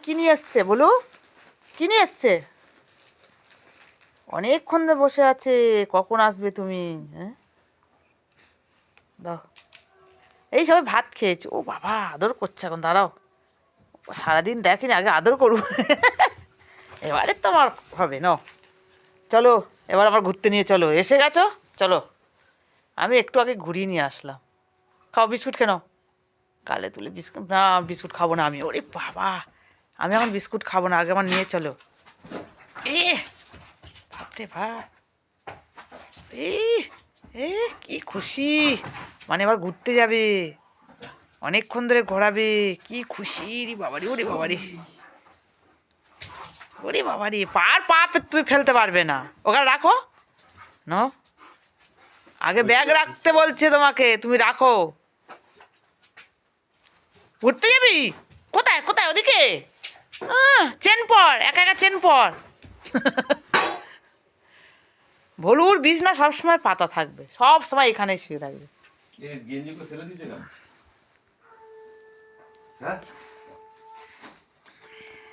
কি নিয়ে এসছে বলু? কি নিয়ে এসছে? অনেকক্ষণ ধরে বসে আছে, কখন আসবে তুমি? হ্যাঁ দাও, এই সবাই ভাত খেয়েছে। ও বাবা, আদর করছে এখন, দাঁড়াও, সারাদিন দেখিনি, আগে আদর করবো। এবারে তোমার হবে না। চলো এবার আমার ঘুরতে নিয়ে চলো, এসে গেছো, চলো। আমি একটু আগে ঘুরিয়ে নিয়ে আসলাম। খাও, বিস্কুট খেয়ে নাও। কালে তুলে বিস্কুট না, বিস্কুট খাবো না আমি। ওরে বাবা, আমি এখন বিস্কুট খাবো না, আগে আমার নিয়ে চলো। এ বাপরে বাপ, এ এ কি খুশি, মানে এবার ঘুরতে যাবে, অনেকক্ষণ ধরে ঘোরাবে, কি খুশি রে বাবারি। ওরে বাবারি, ওরে বাবারি, পা তুমি ফেলতে পারবে না, ওখানে রাখো। নো, আগে ব্যাগ রাখতে বলছে তোমাকে, তুমি রাখো। ঘুরতে যাবি? কোথায় কোথায়? ওদিকে চেন পর, একা একা চেন পর। ভলুর বিছনা সবসময় পাতা থাকবে, সব সময় এখানে শুয়ে থাকবে। গেঞ্জি করে ফেলে দিয়েছে কেন? হ্যাঁ